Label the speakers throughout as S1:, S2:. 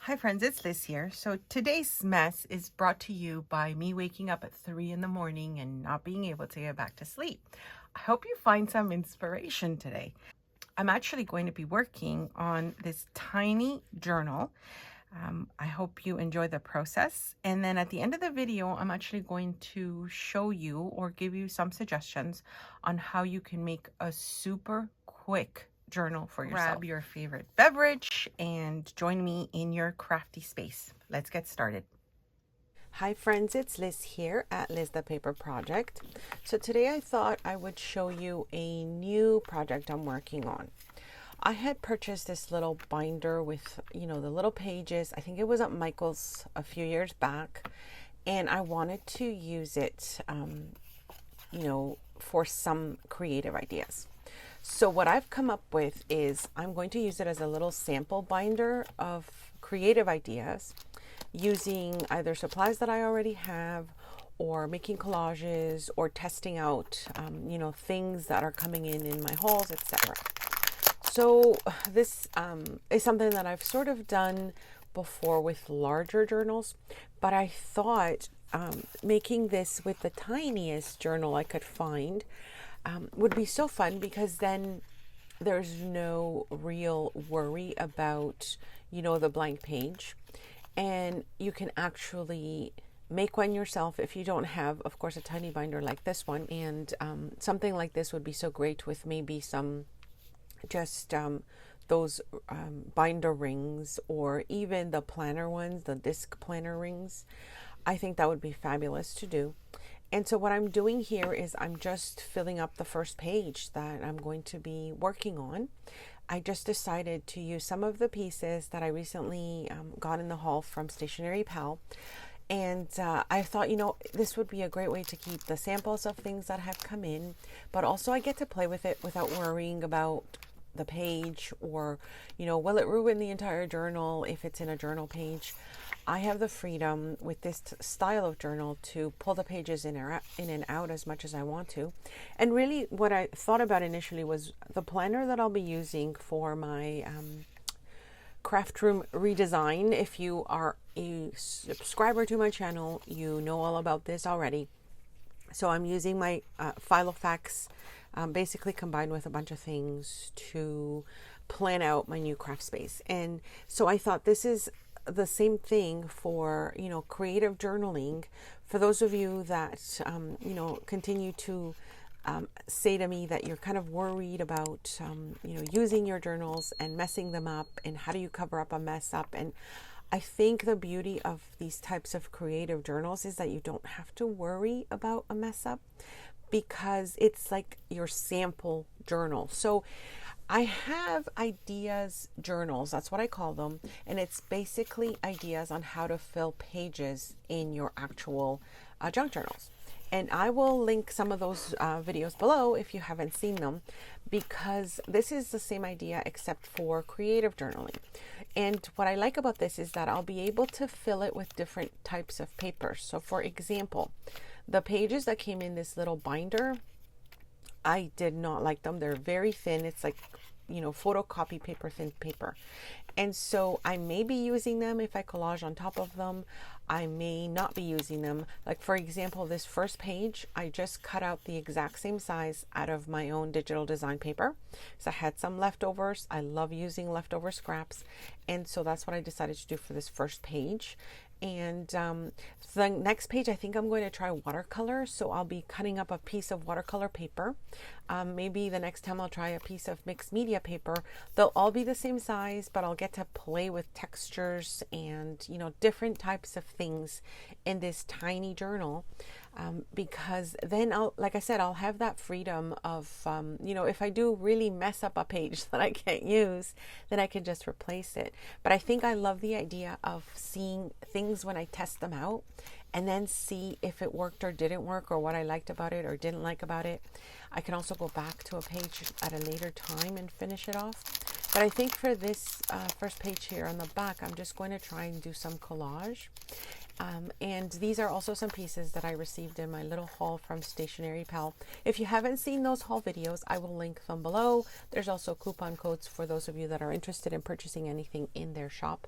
S1: Hi friends, it's Liz here. So today's mess is brought to you by me waking up at 3 in the morning and not being able to get back to sleep. I hope you find some inspiration today. I'm actually going to be working on this tiny journal. I hope you enjoy the process. And then at the end of the video, I'm actually going to show you or give you some suggestions on how you can make a super quick journal for yourself. Grab your favorite beverage and join me in your crafty space. Let's get started.
S2: Hi friends, it's Liz here at Liz the Paper Project. So today I thought I would show you a new project I'm working on. I had purchased this little binder with, the little pages. I think it was at Michael's a few years back, and I wanted to use it, for some creative ideas. So what I've come up with is I'm going to use it as a little sample binder of creative ideas using either supplies that I already have or making collages or testing out, things that are coming in my hauls, etc. So this is something that I've sort of done before with larger journals, but I thought making this with the tiniest journal I could find would be so fun, because then there's no real worry about, the blank page. And you can actually make one yourself if you don't have, of course, a tiny binder like this one. And something like this would be so great with maybe some just those binder rings, or even the planner ones, the disc planner rings. I think that would be fabulous to do. And so what I'm doing here is I'm just filling up the first page that I'm going to be working on. I just decided to use some of the pieces that I recently got in the haul from Stationery Pal. And I thought, this would be a great way to keep the samples of things that have come in, but also I get to play with it without worrying about the page or, will it ruin the entire journal if it's in a journal page. I have the freedom with this style of journal to pull the pages in and out as much as I want to. And really what I thought about initially was the planner that I'll be using for my craft room redesign. If you are a subscriber to my channel, you know all about this already. So I'm using my Filofax basically combined with a bunch of things to plan out my new craft space. And so I thought this is the same thing for, creative journaling. For those of you that, continue to say to me that you're kind of worried about, using your journals and messing them up, and how do you cover up a mess up? And I think the beauty of these types of creative journals is that you don't have to worry about a mess up, because it's like your sample journal. So I have ideas journals, that's what I call them, and it's basically ideas on how to fill pages in your actual junk journals. And I will link some of those videos below if you haven't seen them, because this is the same idea except for creative journaling. And what I like about this is that I'll be able to fill it with different types of papers. So for example, the pages that came in this little binder, I did not like them. They're very thin. It's like, photocopy paper, thin paper. And so I may be using them if I collage on top of them. I may not be using them. Like for example, this first page, I just cut out the exact same size out of my own digital design paper. So I had some leftovers. I love using leftover scraps. And so that's what I decided to do for this first page. And the next page, I think I'm going to try watercolor. So I'll be cutting up a piece of watercolor paper. Maybe the next time I'll try a piece of mixed media paper. They'll all be the same size, but I'll get to play with textures and, different types of things in this tiny journal. Because then like I said, I'll have that freedom of, if I do really mess up a page that I can't use, then I can just replace it. But I think I love the idea of seeing things when I test them out, and then see if it worked or didn't work, or what I liked about it or didn't like about it. I can also go back to a page at a later time and finish it off. But I think for this first page here on the back, I'm just going to try and do some collage. And these are also some pieces that I received in my little haul from Stationery Pal. If you haven't seen those haul videos, I will link them below. There's also coupon codes for those of you that are interested in purchasing anything in their shop.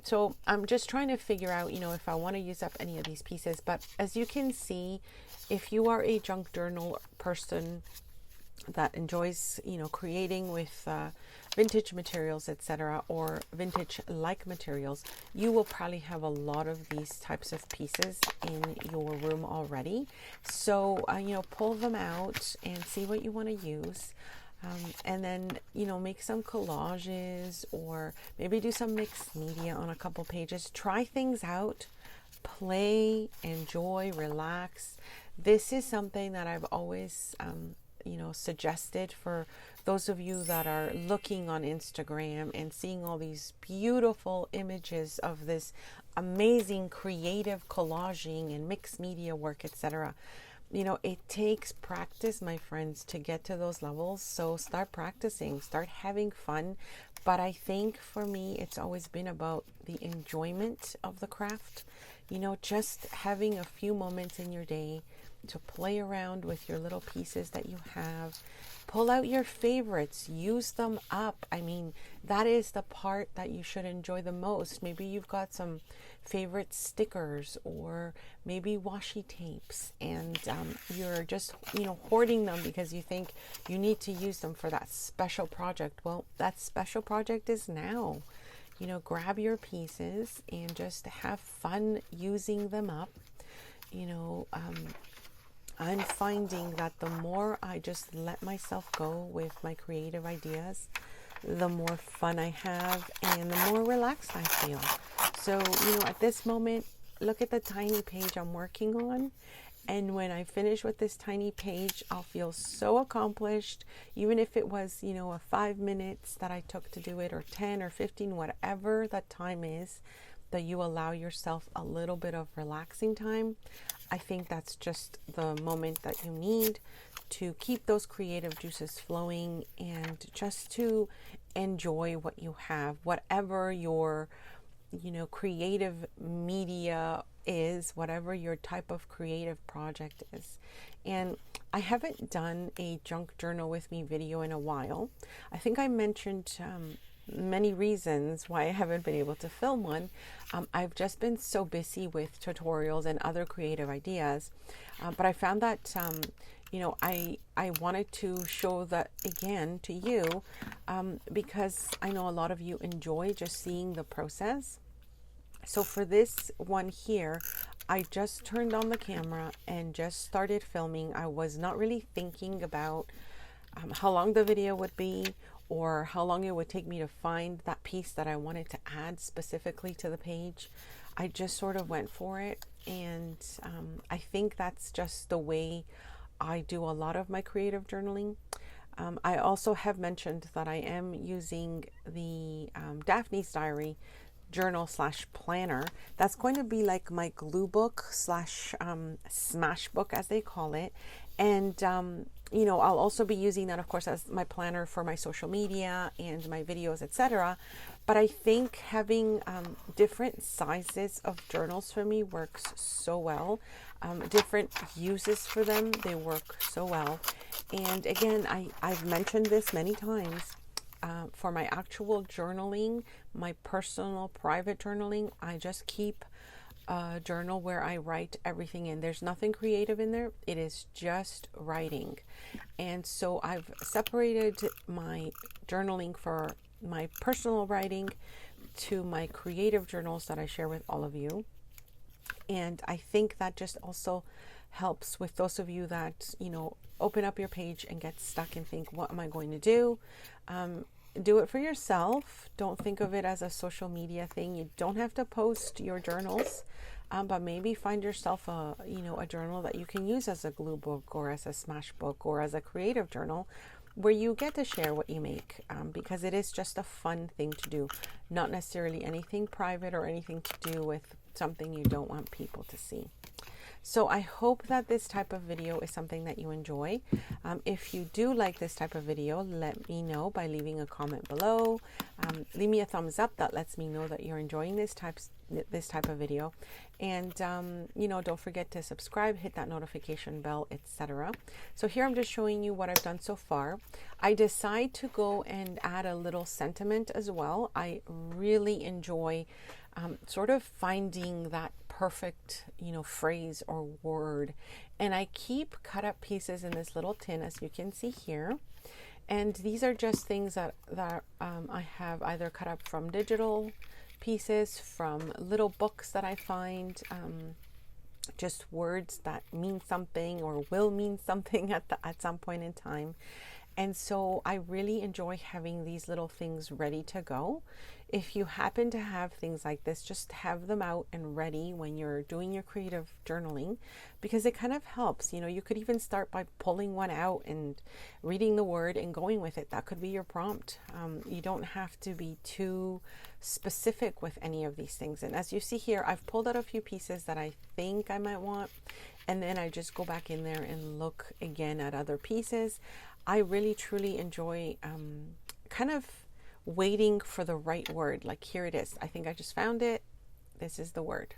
S2: So I'm just trying to figure out, if I want to use up any of these pieces. But as you can see, if you are a junk journal person that enjoys, creating with vintage materials, etc., or vintage like materials, you will probably have a lot of these types of pieces in your room already. So pull them out and see what you want to use. And then, make some collages, or maybe do some mixed media on a couple pages. Try things out, play, enjoy, relax. This is something that I've always suggested for those of you that are looking on Instagram and seeing all these beautiful images of this amazing creative collaging and mixed media work, etc. It takes practice, my friends, to get to those levels. So start practicing, start having fun. But I think for me, it's always been about the enjoyment of the craft. Just having a few moments in your day to play around with your little pieces that you have. Pull out your favorites, use them up. I mean, that is the part that you should enjoy the most. Maybe you've got some favorite stickers, or maybe washi tapes, and you're just hoarding them because you think you need to use them for that special project. Well, that special project is now. Grab your pieces and just have fun using them up. I'm finding that the more I just let myself go with my creative ideas, the more fun I have and the more relaxed I feel. So, at this moment, look at the tiny page I'm working on. And when I finish with this tiny page, I'll feel so accomplished, even if it was, a 5 minutes that I took to do it, or 10 or 15, whatever that time is, that you allow yourself a little bit of relaxing time. I think that's just the moment that you need to keep those creative juices flowing and just to enjoy what you have, whatever your, creative media is, whatever your type of creative project is. And I haven't done a junk journal with me video in a while. I think I mentioned many reasons why I haven't been able to film one. I've just been so busy with tutorials and other creative ideas, but I found that I wanted to show that again to you, because I know a lot of you enjoy just seeing the process. So for this one here, I just turned on the camera and just started filming. I was not really thinking about how long the video would be, or how long it would take me to find that piece that I wanted to add specifically to the page. I just sort of went for it, and I think that's just the way I do a lot of my creative journaling. I also have mentioned that I am using the Daphne's Diary journal / planner. That's going to be like my glue book / smash book, as they call it. And I'll also be using that, of course, as my planner for my social media and my videos, etc. But I think having different sizes of journals for me works so well. Different uses for them, they work so well. And again, I've mentioned this many times. For my actual journaling, my personal private journaling, I just keep a journal where I write everything in. There's nothing creative in there. It is just writing. And so I've separated my journaling for my personal writing to my creative journals that I share with all of you. And I think that just also helps with those of you that, open up your page and get stuck and think, what am I going to do? Do it for yourself. Don't think of it as a social media thing. You don't have to post your journals, but maybe find yourself a journal that you can use as a glue book, or as a smash book, or as a creative journal, where you get to share what you make, because it is just a fun thing to do, not necessarily anything private or anything to do with something you don't want people to see. So I hope that this type of video is something that you enjoy. If you do like this type of video, let me know by leaving a comment below. Leave me a thumbs up. That lets me know that you're enjoying this type of video. And you know, don't forget to subscribe, hit that notification bell, etc. So here I'm just showing you what I've done so far. I decide to go and add a little sentiment as well. I really enjoy sort of finding that perfect, you know, phrase or word. And I keep cut up pieces in this little tin, as you can see here. And these are just things that I have either cut up from digital pieces, from little books that I find, just words that mean something or will mean something at some point in time. And so I really enjoy having these little things ready to go. If you happen to have things like this, just have them out and ready when you're doing your creative journaling, because it kind of helps. You know, you could even start by pulling one out and reading the word and going with it. That could be your prompt. You don't have to be too specific with any of these things. And as you see here, I've pulled out a few pieces that I think I might want, and then I just go back in there and look again at other pieces. I really truly enjoy kind of waiting for the right word. Like here it is. I think I just found it. This is the word.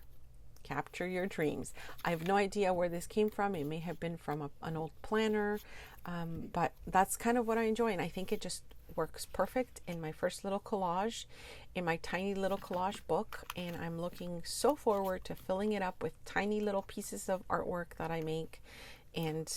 S2: Capture your dreams. I have no idea where this came from. It may have been from an old planner, but that's kind of what I enjoy. And I think it just works perfect in my first little collage, in my tiny little collage book. And I'm looking so forward to filling it up with tiny little pieces of artwork that I make. And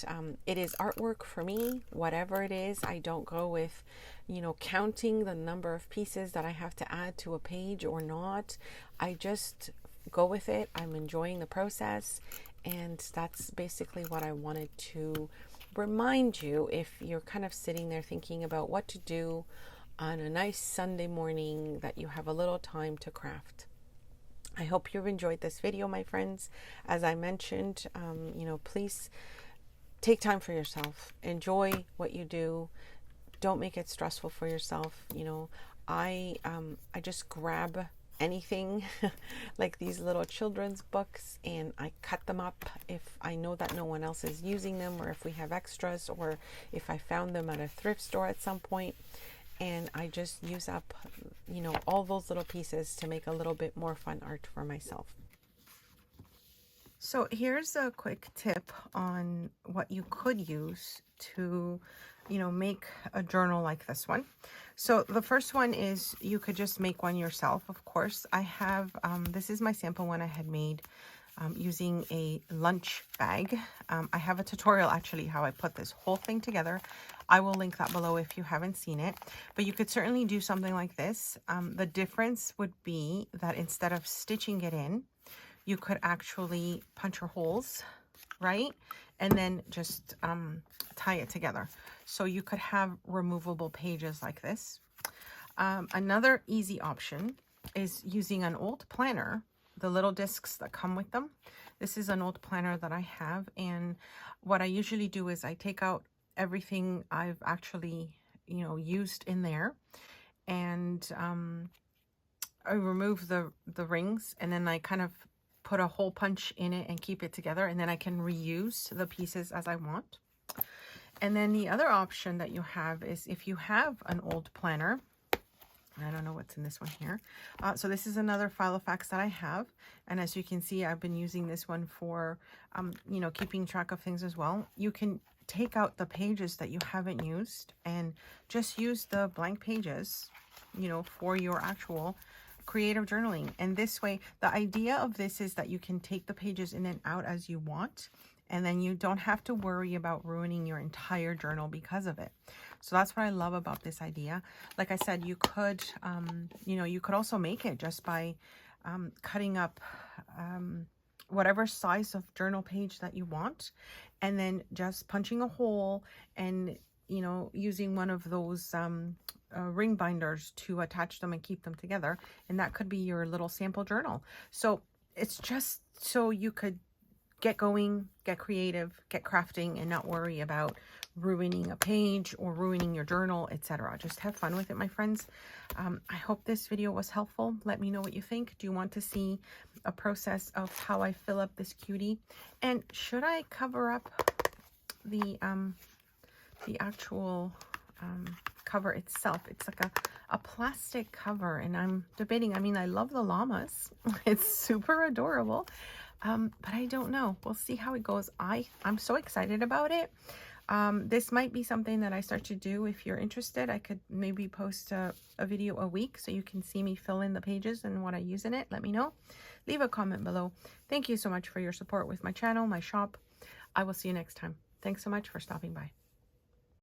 S2: it is artwork for me, whatever it is. I don't go with, you know, counting the number of pieces that I have to add to a page or not. I just go with it. I'm enjoying the process. And that's basically what I wanted to remind you if you're kind of sitting there thinking about what to do on a nice Sunday morning, that you have a little time to craft. I hope you've enjoyed this video, my friends. As I mentioned, you know, please take time for yourself. Enjoy what you do. Don't make it stressful for yourself. You know, I just grab anything like these little children's books and I cut them up if I know that no one else is using them, or if we have extras, or if I found them at a thrift store at some point. And I just use up, you know, all those little pieces to make a little bit more fun art for myself.
S1: So here's a quick tip on what you could use to, you know, make a journal like this one. So the first one is you could just make one yourself. Of course, I have, this is my sample one I had made using a lunch bag. I have a tutorial actually how I put this whole thing together. I will link that below if you haven't seen it, but you could certainly do something like this. The difference would be that instead of stitching it in, you could actually punch your holes, right? And then just tie it together. So you could have removable pages like this. Another easy option is using an old planner, the little discs that come with them. This is an old planner that I have. And what I usually do is I take out everything I've actually, you know, used in there. And I remove the rings, and then I kind of put a hole punch in it and keep it together, and then I can reuse the pieces as I want. And then the other option that you have is if you have an old planner, I don't know what's in this one here. So this is another Filofax that I have. And as you can see, I've been using this one for, you know, keeping track of things as well. You can take out the pages that you haven't used and just use the blank pages, you know, for your actual creative journaling. And this way, the idea of this is that you can take the pages in and out as you want, and then you don't have to worry about ruining your entire journal because of it. So that's what I love about this idea. Like I said, you could, you know, you could also make it just by cutting up whatever size of journal page that you want, and then just punching a hole and, you know, using one of those ring binders to attach them and keep them together. And that could be your little sample journal. So it's just so you could get going, get creative, get crafting, and not worry about ruining a page or ruining your journal, etc. Just have fun with it, my friends. I hope this video was helpful. Let me know what you think. Do you want to see a process of how I fill up this cutie? And should I cover up the actual cover itself? It's like a plastic cover, and I'm debating. I mean, I love the llamas. It's super adorable. But I don't know. We'll see how it goes. I'm so excited about it. This might be something that I start to do. If you're interested, I could maybe post a video a week so you can see me fill in the pages and what I use in it. Let me know. Leave a comment below. Thank you so much for your support with my channel, my shop. I will see you next time. Thanks so much for stopping by.